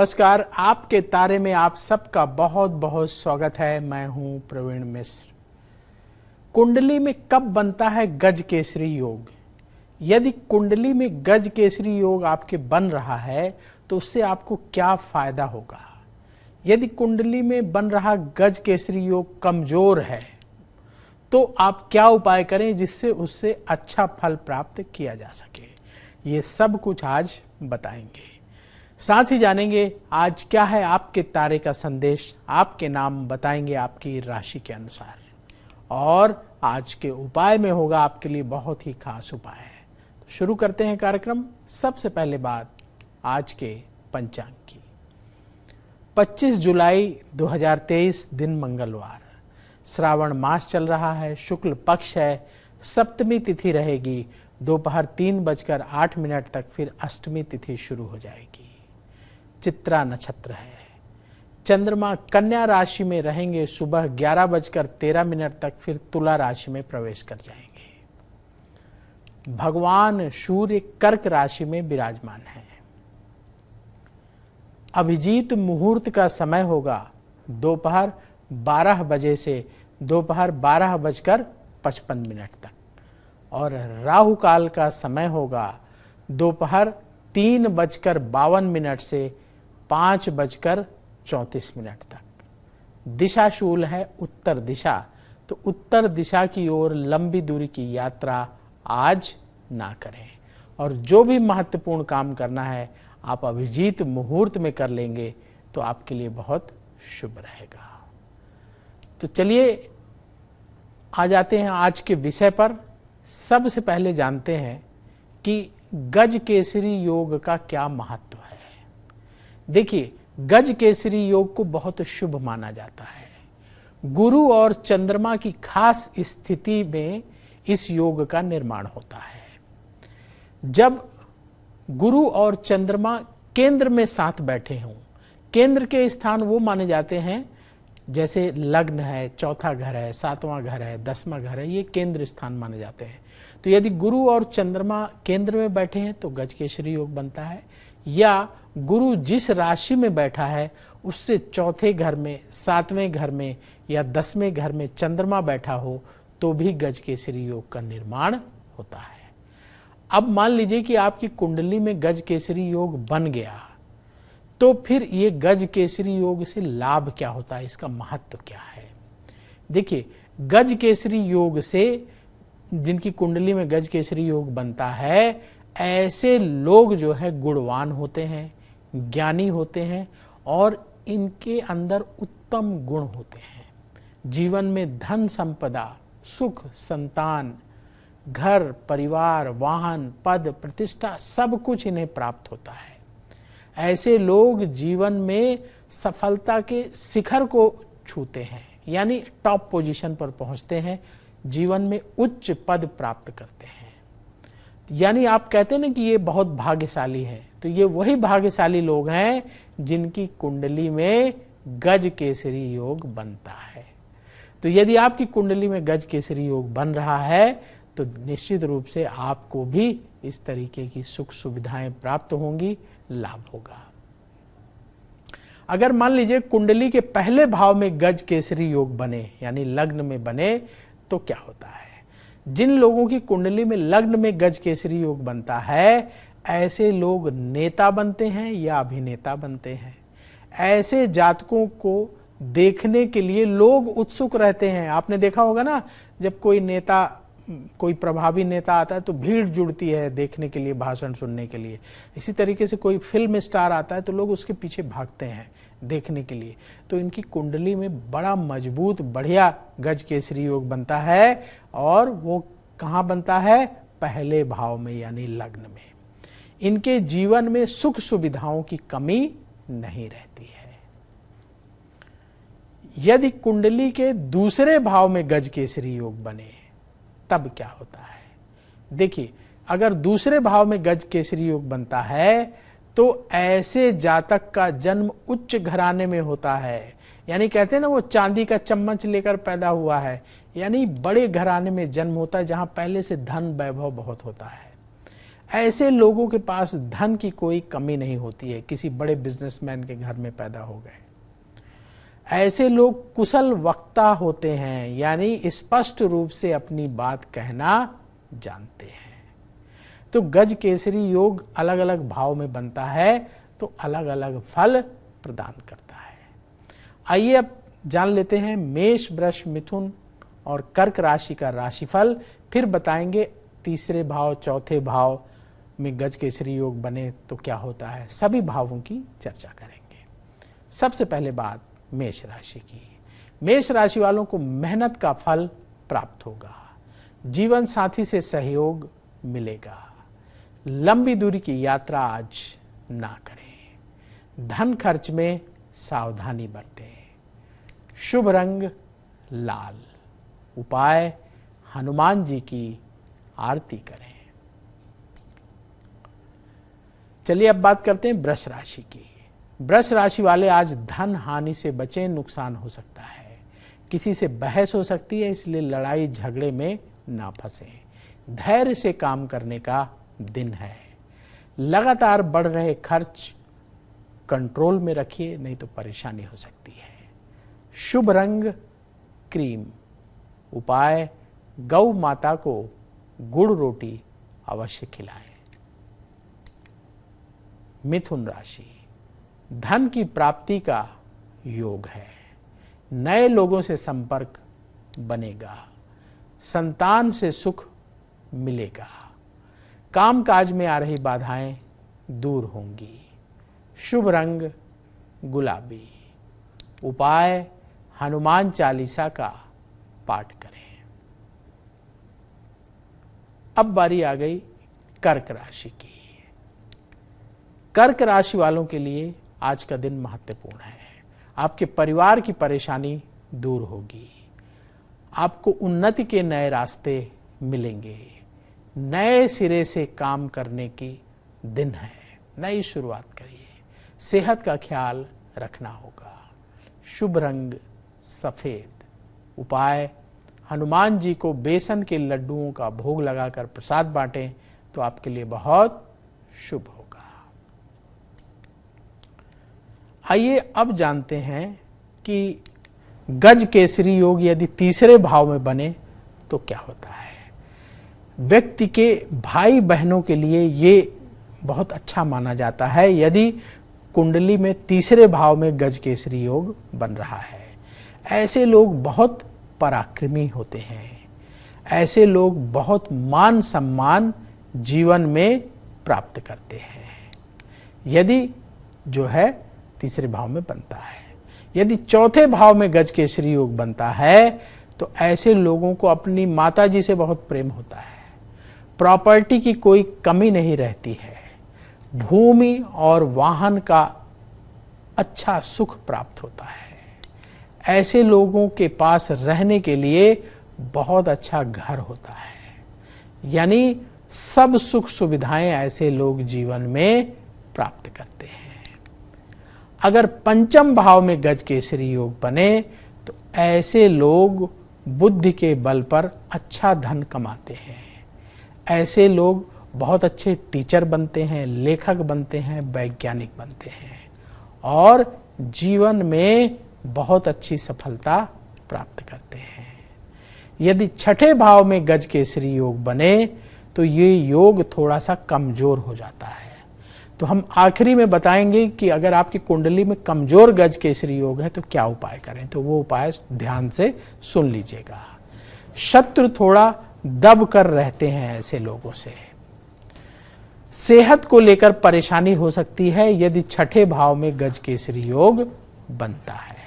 नमस्कार, आपके तारे में आप सबका बहुत बहुत स्वागत है। मैं हूं प्रवीण मिश्र। कुंडली में कब बनता है गज केसरी योग? यदि कुंडली में गज केसरी योग आपके बन रहा है तो उससे आपको क्या फायदा होगा? यदि कुंडली में बन रहा गज केसरी योग कमजोर है तो आप क्या उपाय करें जिससे उससे अच्छा फल प्राप्त किया जा सके? ये सब कुछ आज बताएंगे। साथ ही जानेंगे आज क्या है आपके तारे का संदेश। आपके नाम बताएंगे आपकी राशि के अनुसार, और आज के उपाय में होगा आपके लिए बहुत ही खास उपाय है। तो शुरू करते हैं कार्यक्रम। सबसे पहले बात आज के पंचांग की। 25 जुलाई 2023 दिन मंगलवार, श्रावण मास चल रहा है, शुक्ल पक्ष है, सप्तमी तिथि रहेगी, दोपहर 3:08 तक, फिर अष्टमी तिथि शुरू हो जाएगी। चित्रा नक्षत्र है। चंद्रमा कन्या राशि में रहेंगे सुबह 11:13 तक, फिर तुला राशि में प्रवेश कर जाएंगे। भगवान सूर्य कर्क राशि में विराजमान है। अभिजीत मुहूर्त का समय होगा दोपहर 12 बजे से दोपहर 12:55 तक, और राहु काल का समय होगा दोपहर 3:52 से 5:34 तक। दिशा शूल है उत्तर दिशा, तो उत्तर दिशा की ओर लंबी दूरी की यात्रा आज ना करें, और जो भी महत्वपूर्ण काम करना है आप अभिजीत मुहूर्त में कर लेंगे तो आपके लिए बहुत शुभ रहेगा। तो चलिए आ जाते हैं आज के विषय पर। सबसे पहले जानते हैं कि गज केसरी योग का क्या महत्व है। देखिए, गज केसरी योग को बहुत शुभ माना जाता है। गुरु और चंद्रमा की खास स्थिति में इस योग का निर्माण होता है। जब गुरु और चंद्रमा केंद्र में साथ बैठे हों, केंद्र के स्थान वो माने जाते हैं जैसे लग्न है, चौथा घर है, 7वां घर है, 10वां घर है, ये केंद्र स्थान माने जाते हैं। तो यदि गुरु और चंद्रमा केंद्र में बैठे हैं तो गज केसरी योग बनता है, या गुरु जिस राशि में बैठा है उससे चौथे घर में, 7वें घर में या 10वें घर में चंद्रमा बैठा हो तो भी गज केसरी योग का निर्माण होता है। अब मान लीजिए कि आपकी कुंडली में गज केसरी योग बन गया, तो फिर ये गज केसरी योग से लाभ क्या होता है, इसका महत्व क्या है? देखिए, गज केसरी योग से जिनकी कुंडली में गज केसरी योग बनता है, ऐसे लोग जो है गुणवान होते हैं, ज्ञानी होते हैं, और इनके अंदर उत्तम गुण होते हैं। जीवन में धन संपदा, सुख, संतान, घर, परिवार, वाहन, पद, प्रतिष्ठा, सब कुछ इन्हें प्राप्त होता है। ऐसे लोग जीवन में सफलता के शिखर को छूते हैं, यानी टॉप पोजीशन पर पहुंचते हैं, जीवन में उच्च पद प्राप्त करते हैं। यानी आप कहते हैं ना कि ये बहुत भाग्यशाली है, तो ये वही भाग्यशाली लोग हैं जिनकी कुंडली में गज केसरी योग बनता है। तो यदि आपकी कुंडली में गज केसरी योग बन रहा है तो निश्चित रूप से आपको भी इस तरीके की सुख सुविधाएं प्राप्त होंगी, लाभ होगा। अगर मान लीजिए कुंडली के पहले भाव में गज केसरी योग बने, यानी लग्न में बने, तो क्या होता है? जिन लोगों की कुंडली में लग्न में गज केसरी योग बनता है, ऐसे लोग नेता बनते हैं या अभिनेता बनते हैं। ऐसे जातकों को देखने के लिए लोग उत्सुक रहते हैं। आपने देखा होगा ना, जब कोई नेता, कोई प्रभावी नेता आता है तो भीड़ जुड़ती है देखने के लिए, भाषण सुनने के लिए। इसी तरीके से कोई फिल्म स्टार आता है तो लोग उसके पीछे भागते हैं देखने के लिए। तो इनकी कुंडली में बड़ा मजबूत, बढ़िया गज केसरी योग बनता है, और वो कहाँ बनता है? पहले भाव में, यानी लग्न में। इनके जीवन में सुख सुविधाओं की कमी नहीं रहती है। यदि कुंडली के दूसरे भाव में गज केसरी योग बने तब क्या होता है? देखिए, अगर दूसरे भाव में गज केसरी योग बनता है तो ऐसे जातक का जन्म उच्च घराने में होता है। यानी कहते हैं ना, वो चांदी का चम्मच लेकर पैदा हुआ है, यानी बड़े घराने में जन्म होता है जहां पहले से धन वैभव बहुत होता है। ऐसे लोगों के पास धन की कोई कमी नहीं होती है, किसी बड़े बिजनेसमैन के घर में पैदा हो गए। ऐसे लोग कुशल वक्ता होते हैं, यानी स्पष्ट रूप से अपनी बात कहना जानते हैं। तो गज केसरी योग अलग अलग भाव में बनता है तो अलग अलग फल प्रदान करता है। आइए अब जान लेते हैं मेष, वृष, मिथुन और कर्क राशि का राशिफल, फिर बताएंगे तीसरे भाव, चौथे भाव में गज केसरी योग बने तो क्या होता है। सभी भावों की चर्चा करेंगे। सबसे पहले बात मेष राशि की। मेष राशि वालों को मेहनत का फल प्राप्त होगा, जीवन साथी से सहयोग मिलेगा। लंबी दूरी की यात्रा आज ना करें। धन खर्च में सावधानी बरतें। शुभ रंग लाल। उपाय हनुमान जी की आरती करें। चलिए अब बात करते हैं वृष राशि की। वृष राशि वाले आज धन हानि से बचें, नुकसान हो सकता है। किसी से बहस हो सकती है, इसलिए लड़ाई झगड़े में ना फंसें। धैर्य से काम करने का दिन है। लगातार बढ़ रहे खर्च कंट्रोल में रखिए, नहीं तो परेशानी हो सकती है। शुभ रंग क्रीम। उपाय गौ माता को गुड़ रोटी अवश्य खिलाएं। मिथुन राशि। धन की प्राप्ति का योग है। नए लोगों से संपर्क बनेगा। संतान से सुख मिलेगा। कामकाज में आ रही बाधाएं दूर होंगी। शुभ रंग गुलाबी। उपाय हनुमान चालीसा का पाठ करें। अब बारी आ गई कर्क राशि की। कर्क राशि वालों के लिए आज का दिन महत्वपूर्ण है। आपके परिवार की परेशानी दूर होगी। आपको उन्नति के नए रास्ते मिलेंगे। नए सिरे से काम करने की दिन है। नई शुरुआत करिए। सेहत का ख्याल रखना होगा। शुभ रंग सफेद। उपाय हनुमान जी को बेसन के लड्डुओं का भोग लगाकर प्रसाद बांटें तो आपके लिए बहुत शुभ होगा। आइए अब जानते हैं कि गज केसरी योग यदि तीसरे भाव में बने तो क्या होता है। व्यक्ति के भाई बहनों के लिए ये बहुत अच्छा माना जाता है यदि कुंडली में तीसरे भाव में गज केसरी योग बन रहा है। ऐसे लोग बहुत पराक्रमी होते हैं। ऐसे लोग बहुत मान सम्मान जीवन में प्राप्त करते हैं यदि जो है तीसरे भाव में बनता है। यदि चौथे भाव में गज केसरी योग बनता है तो ऐसे लोगों को अपनी माताजी से बहुत प्रेम होता है। प्रॉपर्टी की कोई कमी नहीं रहती है। भूमि और वाहन का अच्छा सुख प्राप्त होता है। ऐसे लोगों के पास रहने के लिए बहुत अच्छा घर होता है। यानी सब सुख सुविधाएं ऐसे लोग जीवन में प्राप्त करते हैं। अगर पंचम भाव में गज केसरी योग बने तो ऐसे लोग बुद्धि के बल पर अच्छा धन कमाते हैं। ऐसे लोग बहुत अच्छे टीचर बनते हैं, लेखक बनते हैं, वैज्ञानिक बनते हैं और जीवन में बहुत अच्छी सफलता प्राप्त करते हैं। यदि छठे भाव में गज केसरी योग बने तो ये योग थोड़ा सा कमजोर हो जाता है। तो हम आखिरी में बताएंगे कि अगर आपकी कुंडली में कमजोर गज केसरी योग है तो क्या उपाय करें। तो वो उपाय ध्यान से सुन लीजिएगा। शत्रु थोड़ा दब कर रहते हैं ऐसे लोगों से। सेहत को लेकर परेशानी हो सकती है यदि छठे भाव में गज केसरी योग बनता है।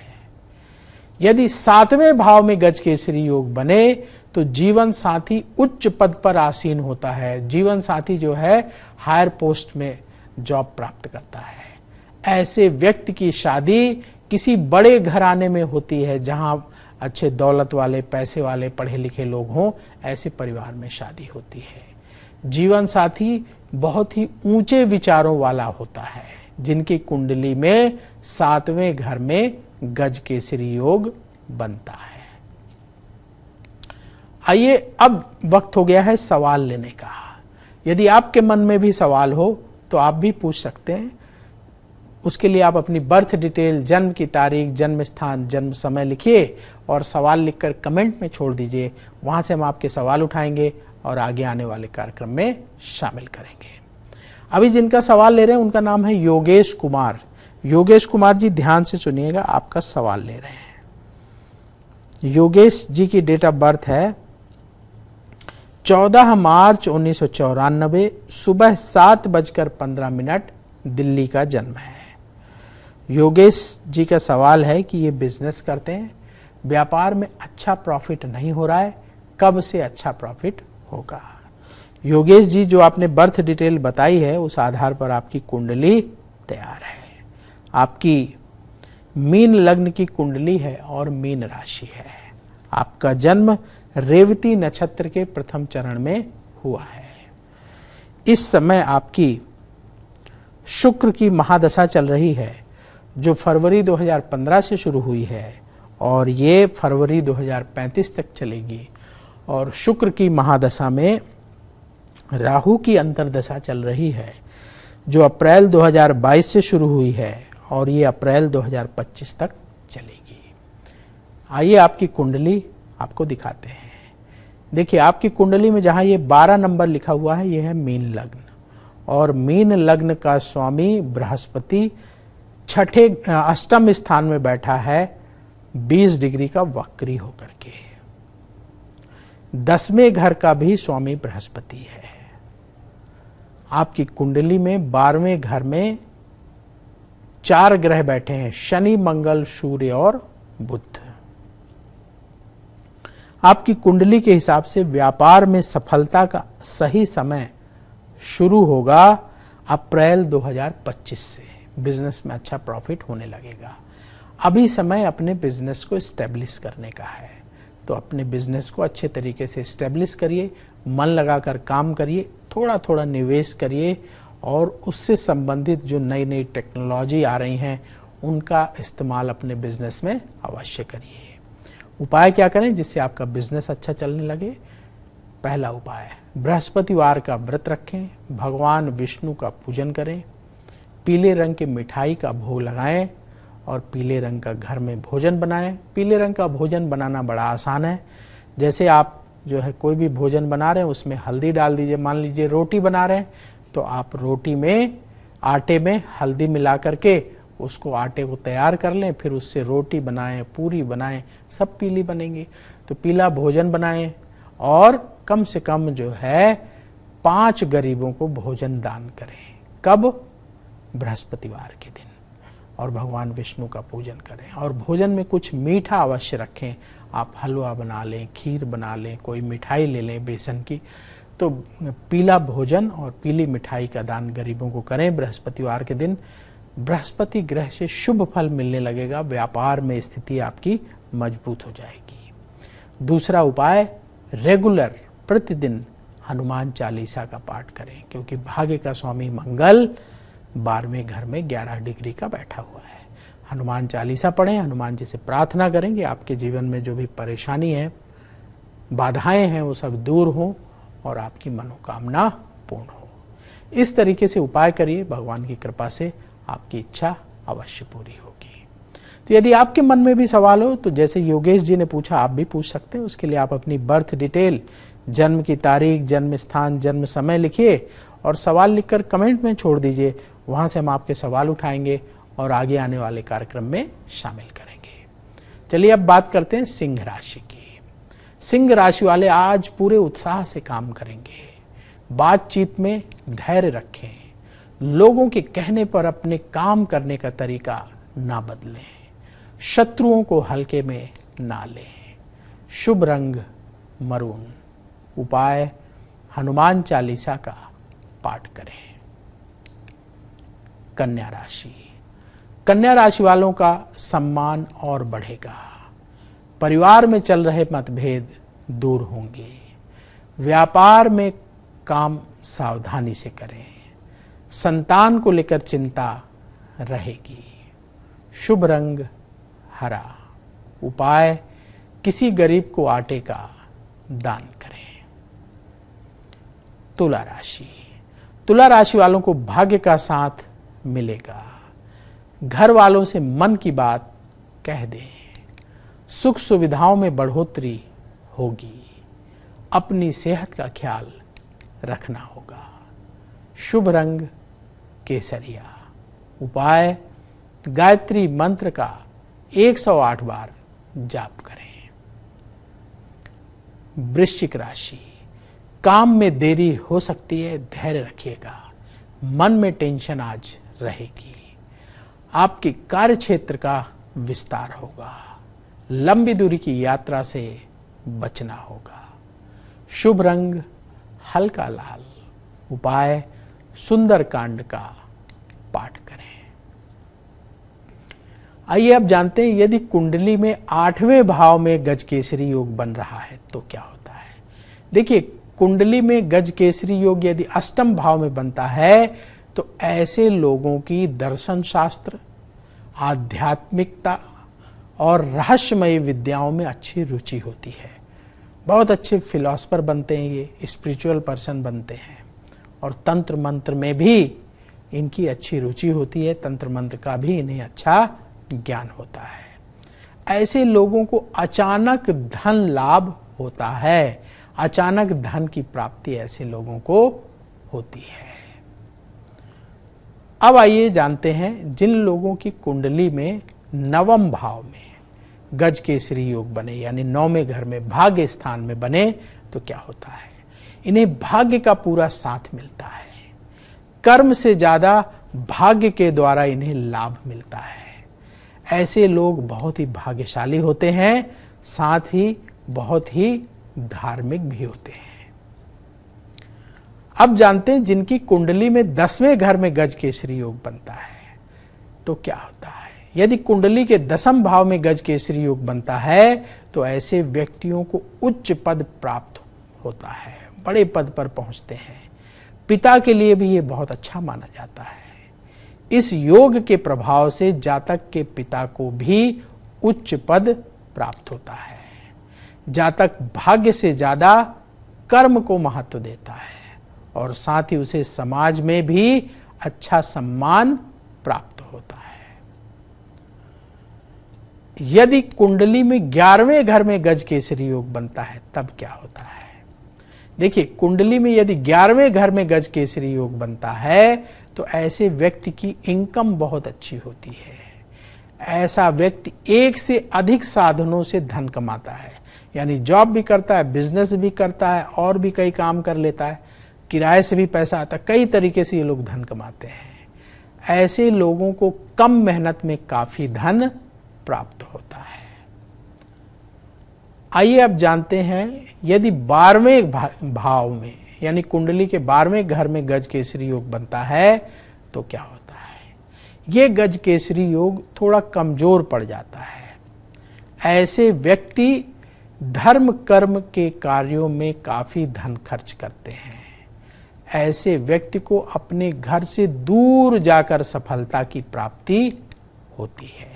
यदि सातवें भाव में गज केसरी योग बने तो जीवन साथी उच्च पद पर आसीन होता है। जीवन साथी जो है हायर पोस्ट में जॉब प्राप्त करता है। ऐसे व्यक्ति की शादी किसी बड़े घराने में होती है जहां अच्छे दौलत वाले, पैसे वाले, पढ़े लिखे लोग हों। ऐसे परिवार में शादी होती है। जीवन साथी बहुत ही ऊंचे विचारों वाला होता है जिनकी कुंडली में सातवें घर में गज केसरी योग बनता है। आइए अब वक्त हो गया है सवाल लेने का। यदि आपके मन में भी सवाल हो तो आप भी पूछ सकते हैं। उसके लिए आप अपनी बर्थ डिटेल, जन्म की तारीख, जन्म स्थान, जन्म समय लिखिए और सवाल लिखकर कमेंट में छोड़ दीजिए। वहां से हम आपके सवाल उठाएंगे और आगे आने वाले कार्यक्रम में शामिल करेंगे। अभी जिनका सवाल ले रहे हैं उनका नाम है योगेश कुमार। योगेश कुमार जी ध्यान से सुनिएगा, आपका सवाल ले रहे हैं। योगेश जी की डेट ऑफ बर्थ है 14 मार्च 1994, सुबह 7:15 दिल्ली का जन्म है। योगेश जी का सवाल है कि ये बिजनेस करते हैं, व्यापार में अच्छा प्रॉफिट नहीं हो रहा है, कब से अच्छा प्रॉफिट होगा। योगेश जी, जो आपने बर्थ डिटेल बताई है उस आधार पर आपकी कुंडली तैयार है। आपकी मीन लग्न की कुंडली है और मीन राशि है। आपका जन्म रेवती नक्षत्र के प्रथम चरण में हुआ है। इस समय आपकी शुक्र की महादशा चल रही है, जो फरवरी 2015 से शुरू हुई है और ये फरवरी 2035 तक चलेगी। और शुक्र की महादशा में राहु की अंतर्दशा चल रही है, जो अप्रैल 2022 से शुरू हुई है और ये अप्रैल 2025 तक चलेगी। आइए आपकी कुंडली आपको दिखाते हैं। देखिए, आपकी कुंडली में जहां ये 12 नंबर लिखा हुआ है, ये है मीन लग्न, और मीन लग्न का स्वामी बृहस्पति छठे अष्टम स्थान में बैठा है 20 डिग्री का वक्री होकर के। 10वें घर का भी स्वामी बृहस्पति है। आपकी कुंडली में 12वें घर में 4 ग्रह बैठे हैं, शनि, मंगल, सूर्य और बुध। आपकी कुंडली के हिसाब से व्यापार में सफलता का सही समय शुरू होगा अप्रैल 2025 से। बिजनेस में अच्छा प्रॉफिट होने लगेगा। अभी समय अपने बिजनेस को एस्टेब्लिश करने का है, तो अपने बिजनेस को अच्छे तरीके से एस्टेब्लिश करिए, मन लगाकर काम करिए, थोड़ा थोड़ा निवेश करिए और उससे संबंधित जो नई नई टेक्नोलॉजी आ रही हैं उनका इस्तेमाल अपने बिजनेस में अवश्य करिए। उपाय क्या करें जिससे आपका बिजनेस अच्छा चलने लगे? पहला उपाय, बृहस्पतिवार का व्रत रखें, भगवान विष्णु का पूजन करें, पीले रंग की मिठाई का भोग लगाएं और पीले रंग का घर में भोजन बनाएं। पीले रंग का भोजन बनाना बड़ा आसान है। जैसे आप जो है कोई भी भोजन बना रहे हैं उसमें हल्दी डाल दीजिए। मान लीजिए रोटी बना रहे हैं तो आप रोटी में आटे में हल्दी मिला करके उसको आटे को तैयार कर लें, फिर उससे रोटी बनाएं, पूरी बनाएं, सब पीली बनेंगी। तो पीला भोजन बनाएं और कम से कम जो है 5 गरीबों को भोजन दान करें। कब? बृहस्पतिवार के दिन। और भगवान विष्णु का पूजन करें और भोजन में कुछ मीठा अवश्य रखें। आप हलवा बना लें, खीर बना लें, कोई मिठाई ले लें बेसन की। तो पीला भोजन और पीली मिठाई का दान गरीबों को करें बृहस्पतिवार के दिन। बृहस्पति ग्रह से शुभ फल मिलने लगेगा, व्यापार में स्थिति आपकी मजबूत हो जाएगी। दूसरा उपाय, रेगुलर प्रतिदिन हनुमान चालीसा का पाठ करें, क्योंकि भाग्य का स्वामी मंगल 12वें घर में 11 डिग्री का बैठा हुआ है। हनुमान चालीसा पढ़ें, हनुमान जी से प्रार्थना करेंगे आपके जीवन में जो भी परेशानी है, बाधाएं हैं, वो सब दूर हों और आपकी मनोकामना पूर्ण हो। इस तरीके से उपाय करिए, भगवान की कृपा से आपकी इच्छा अवश्य पूरी होगी। तो यदि आपके मन में भी सवाल हो तो जैसे योगेश जी ने पूछा आप भी पूछ सकते हैं। उसके लिए आप अपनी बर्थ डिटेल, जन्म की तारीख, जन्म स्थान, जन्म समय लिखिए और सवाल लिखकर कमेंट में छोड़ दीजिए। वहां से हम आपके सवाल उठाएंगे और आगे आने वाले कार्यक्रम में शामिल करेंगे। चलिए अब बात करते हैं सिंह राशि की। सिंह राशि वाले आज पूरे उत्साह से काम करेंगे। बातचीत में धैर्य रखें, लोगों के कहने पर अपने काम करने का तरीका ना बदलें, शत्रुओं को हल्के में ना लें। शुभ रंग मरून। उपाय, हनुमान चालीसा का पाठ करें। कन्या राशि। कन्या राशि वालों का सम्मान और बढ़ेगा। परिवार में चल रहे मतभेद दूर होंगे। व्यापार में काम सावधानी से करें। संतान को लेकर चिंता रहेगी। शुभ रंग हरा। उपाय, किसी गरीब को आटे का दान करें। तुला राशि। तुला राशि वालों को भाग्य का साथ मिलेगा। घर वालों से मन की बात कह दें। सुख सुविधाओं में बढ़ोतरी होगी। अपनी सेहत का ख्याल रखना होगा। शुभ रंग केसरिया। उपाय गायत्री मंत्र का 108 बार जाप करें। वृश्चिक राशि, काम में देरी हो सकती है, धैर्य रखिएगा। मन में टेंशन आज रहेगी। आपके कार्य क्षेत्र का विस्तार होगा। लंबी दूरी की यात्रा से बचना होगा। शुभ रंग हल्का लाल। उपाय सुंदरकांड का पाठ करें। आइए अब जानते हैं यदि कुंडली में 8वें भाव में गजकेसरी योग बन रहा है तो क्या होता है। देखिए, कुंडली में गजकेसरी योग यदि अष्टम भाव में बनता है तो ऐसे लोगों की दर्शन शास्त्र, आध्यात्मिकता और रहस्यमयी विद्याओं में अच्छी रुचि होती है। बहुत अच्छे फिलोसफर बनते हैं, ये स्पिरिचुअल पर्सन बनते हैं। और तंत्र मंत्र में भी इनकी अच्छी रुचि होती है। तंत्र मंत्र का भी इन्हें अच्छा ज्ञान होता है। ऐसे लोगों को अचानक धन लाभ होता है। अचानक धन की प्राप्ति ऐसे लोगों को होती है। अब आइए जानते हैं जिन लोगों की कुंडली में 9वें भाव में गजकेसरी योग बने, यानी 9वें घर में भाग्य स्थान में बने तो क्या होता है। इन्हें भाग्य का पूरा साथ मिलता है। कर्म से ज्यादा भाग्य के द्वारा इन्हें लाभ मिलता है। ऐसे लोग बहुत ही भाग्यशाली होते हैं, साथ ही बहुत ही धार्मिक भी होते हैं। अब जानते हैं जिनकी कुंडली में 10वें घर में गजकेसरी योग बनता है तो क्या होता है। यदि कुंडली के 10वें भाव में गजकेसरी योग बनता है तो ऐसे व्यक्तियों को उच्च पद प्राप्त होता है, बड़े पद पर पहुंचते हैं। पिता के लिए भी ये बहुत अच्छा माना जाता है। इस योग के प्रभाव से जातक के पिता को भी उच्च पद प्राप्त होता है। जातक भाग्य से ज्यादा कर्म को महत्व देता है और साथ ही उसे समाज में भी अच्छा सम्मान प्राप्त होता है। यदि कुंडली में 11वें घर में गजकेसरी योग बनता है तब क्या होता है। देखिए, कुंडली में यदि 11वें घर में गजकेसरी योग बनता है तो ऐसे व्यक्ति की इनकम बहुत अच्छी होती है। ऐसा व्यक्ति एक से अधिक साधनों से धन कमाता है, यानी जॉब भी करता है, बिजनेस भी करता है और भी कई काम कर लेता है, किराए से भी पैसा आता है। कई तरीके से ये लोग धन कमाते हैं। ऐसे लोगों को कम मेहनत में काफी धन प्राप्त होता है। आइए अब जानते हैं यदि 12वें भाव में यानी कुंडली के 12वें घर में गजकेसरी योग बनता है तो क्या होता है। ये गजकेसरी योग थोड़ा कमजोर पड़ जाता है। ऐसे व्यक्ति धर्म कर्म के कार्यों में काफी धन खर्च करते हैं। ऐसे व्यक्ति को अपने घर से दूर जाकर सफलता की प्राप्ति होती है।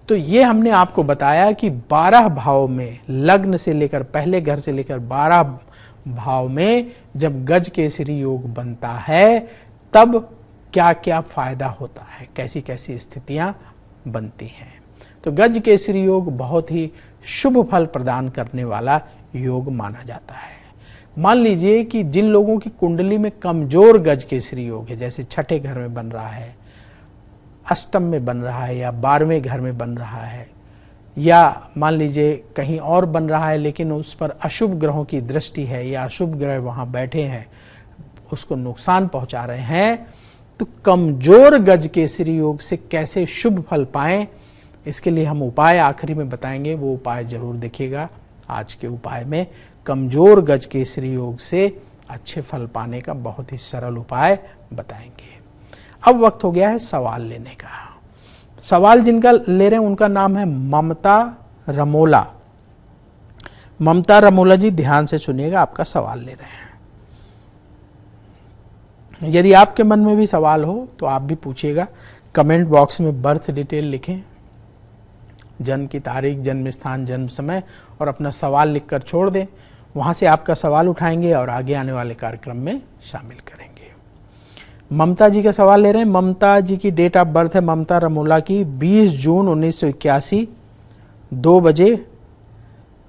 तो ये हमने आपको बताया कि 12 भाव में लग्न से लेकर पहले घर से लेकर 12 भाव में जब गजकेसरी योग बनता है तब क्या क्या फायदा होता है, कैसी कैसी स्थितियां बनती हैं। तो गजकेसरी योग बहुत ही शुभ फल प्रदान करने वाला योग माना जाता है। मान लीजिए कि जिन लोगों की कुंडली में कमजोर गजकेसरी योग है, जैसे छठे घर में बन रहा है, अष्टम में बन रहा है या 12वें घर में बन रहा है, या मान लीजिए कहीं और बन रहा है लेकिन उस पर अशुभ ग्रहों की दृष्टि है या अशुभ ग्रह वहां बैठे हैं, उसको नुकसान पहुंचा रहे हैं, तो कमजोर गजकेसरी योग से कैसे शुभ फल पाएं, इसके लिए हम उपाय आखिरी में बताएंगे। वो उपाय जरूर देखिएगा। आज के उपाय में कमजोर गजकेसरी योग से अच्छे फल पाने का बहुत ही सरल उपाय बताएंगे। अब वक्त हो गया है सवाल लेने का। सवाल जिनका ले रहे हैं उनका नाम है ममता रमोला। ममता रमोला जी, ध्यान से सुनिएगा, आपका सवाल ले रहे हैं। यदि आपके मन में भी सवाल हो तो आप भी पूछिएगा। कमेंट बॉक्स में बर्थ डिटेल लिखें, जन्म की तारीख, जन्म स्थान, जन्म समय और अपना सवाल लिखकर छोड़ दें। वहाँ से आपका सवाल उठाएंगे और आगे आने वाले कार्यक्रम में शामिल करेंगे। ममता जी का सवाल ले रहे हैं। ममता जी की डेट ऑफ बर्थ है ममता रमोला की 20 जून 1981 2 बजे।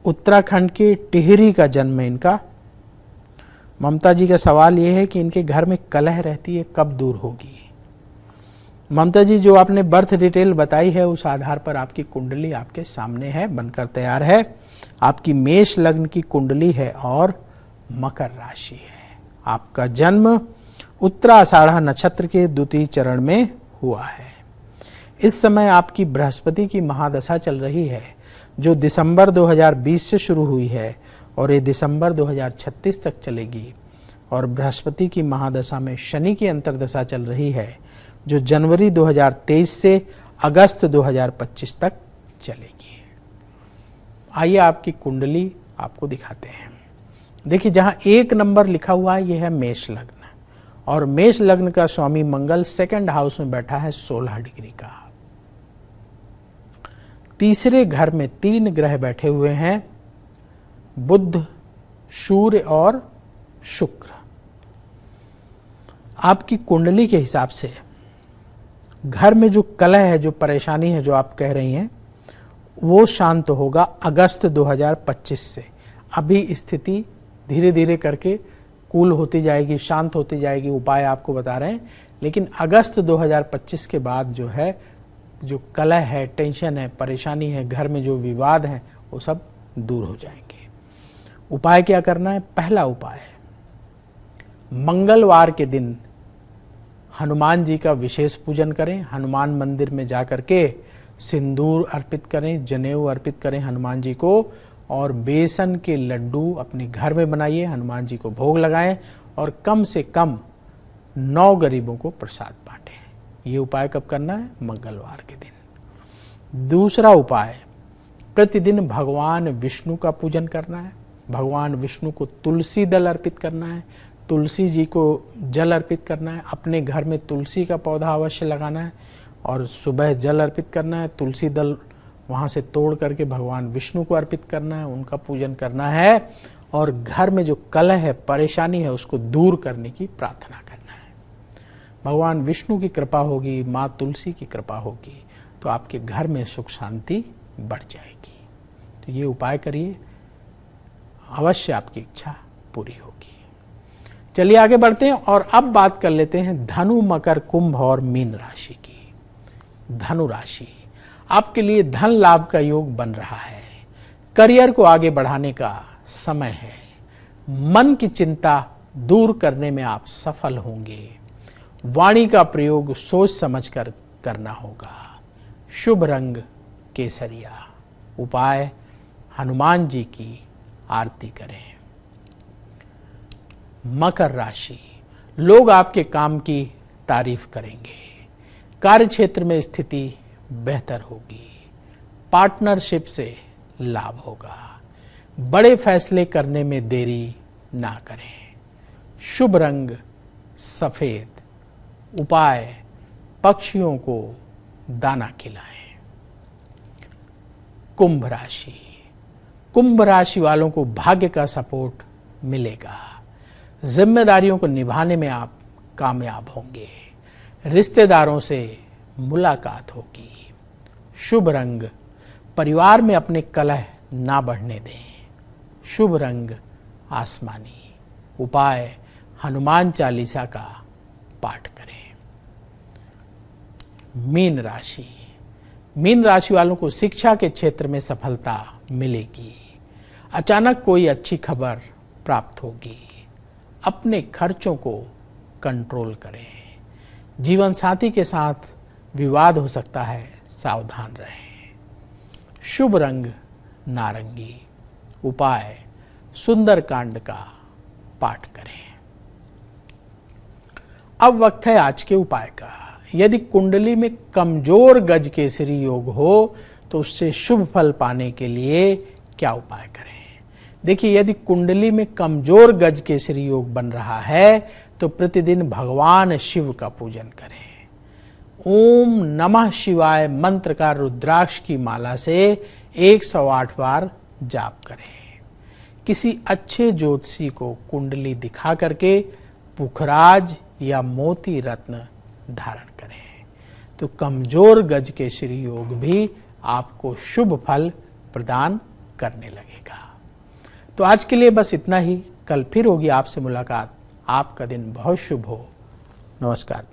उत्तराखंड के टिहरी का जन्म है इनका। ममता जी का सवाल ये है कि इनके घर में कलह रहती है, कब दूर होगी। ममता जी, जो आपने बर्थ डिटेल बताई है उस आधार पर आपकी कुंडली आपके सामने है, बनकर तैयार है। आपकी मेष लग्न की कुंडली है और मकर राशि है। आपका जन्म उत्तराषाढ़ नक्षत्र के द्वितीय चरण में हुआ है। इस समय आपकी बृहस्पति की महादशा चल रही है, जो दिसंबर 2020 से शुरू हुई है और ये दिसंबर 2036 तक चलेगी। और बृहस्पति की महादशा में शनि की अंतर्दशा चल रही है, जो जनवरी 2023 से अगस्त 2025 तक चलेगी। आइए आपकी कुंडली आपको दिखाते हैं। देखिए, जहां 1 नंबर लिखा हुआ है यह है मेष लग्न, और मेष लग्न का स्वामी मंगल सेकंड हाउस में बैठा है 16 डिग्री का। तीसरे घर में 3 ग्रह बैठे हुए हैं, बुध, सूर्य और शुक्र। आपकी कुंडली के हिसाब से घर में जो कलह है, जो परेशानी है, जो आप कह रही हैं, वो शांत होगा अगस्त 2025 से। अभी स्थिति धीरे धीरे करके कूल होती जाएगी, शांत होती जाएगी, उपाय आपको बता रहे हैं। लेकिन अगस्त 2025 के बाद जो है, जो कलह है, टेंशन है, परेशानी है, घर में जो विवाद है, वो सब दूर हो जाएंगे। उपाय क्या करना है? पहला उपाय, मंगलवार के दिन हनुमान जी का विशेष पूजन करें। हनुमान मंदिर में जाकर के सिंदूर अर्पित करें, जनेऊ अर्पित करें हनुमान जी को, और बेसन के लड्डू अपने घर में बनाइए, हनुमान जी को भोग लगाएं और कम से कम 9 गरीबों को प्रसाद बांटें। ये उपाय कब करना है? मंगलवार के दिन। दूसरा उपाय, प्रतिदिन भगवान विष्णु का पूजन करना है। भगवान विष्णु को तुलसी दल अर्पित करना है, तुलसी जी को जल अर्पित करना है। अपने घर में तुलसी का पौधा अवश्य लगाना है और सुबह जल अर्पित करना है। तुलसी दल वहाँ से तोड़ करके भगवान विष्णु को अर्पित करना है, उनका पूजन करना है, और घर में जो कलह है, परेशानी है, उसको दूर करने की प्रार्थना करना है। भगवान विष्णु की कृपा होगी, माँ तुलसी की कृपा होगी, तो आपके घर में सुख शांति बढ़ जाएगी। तो ये उपाय करिए, अवश्य आपकी इच्छा पूरी होगी। चलिए आगे बढ़ते हैं और अब बात कर लेते हैं धनु, मकर, कुंभ और मीन राशि की। धनु राशि, आपके लिए धन लाभ का योग बन रहा है। करियर को आगे बढ़ाने का समय है। मन की चिंता दूर करने में आप सफल होंगे। वाणी का प्रयोग सोच समझकर करना होगा। शुभ रंग केसरिया। उपाय, हनुमान जी की आरती करें। मकर राशि, लोग आपके काम की तारीफ करेंगे। कार्य क्षेत्र में स्थिति बेहतर होगी। पार्टनरशिप से लाभ होगा। बड़े फैसले करने में देरी ना करें। शुभ रंग सफेद। उपाय, पक्षियों को दाना खिलाएं। कुंभ राशि, कुंभ राशि वालों को भाग्य का सपोर्ट मिलेगा। जिम्मेदारियों को निभाने में आप कामयाब होंगे। रिश्तेदारों से मुलाकात होगी। शुभ रंग, परिवार में अपने कलह ना बढ़ने दें। शुभ रंग आसमानी। उपाय, हनुमान चालीसा का पाठ करें। मीन राशि, मीन राशि वालों को शिक्षा के क्षेत्र में सफलता मिलेगी। अचानक कोई अच्छी खबर प्राप्त होगी। अपने खर्चों को कंट्रोल करें। जीवन साथी के साथ विवाद हो सकता है, सावधान रहें। शुभ रंग नारंगी। उपाय, सुंदरकांड का पाठ करें। अब वक्त है आज के उपाय का। यदि कुंडली में कमजोर गज केसरी योग हो तो उससे शुभ फल पाने के लिए क्या उपाय करें? देखिए, यदि कुंडली में कमजोर गज केसरी योग बन रहा है तो प्रतिदिन भगवान शिव का पूजन करें। ओम नमः शिवाय मंत्र का रुद्राक्ष की माला से 108 बार जाप करें। किसी अच्छे ज्योतिषी को कुंडली दिखा करके पुखराज या मोती रत्न धारण करें, तो कमजोर गज के श्री योग भी आपको शुभ फल प्रदान करने लगेगा। तो आज के लिए बस इतना ही। कल फिर होगी आपसे मुलाकात। आपका दिन बहुत शुभ हो। नमस्कार।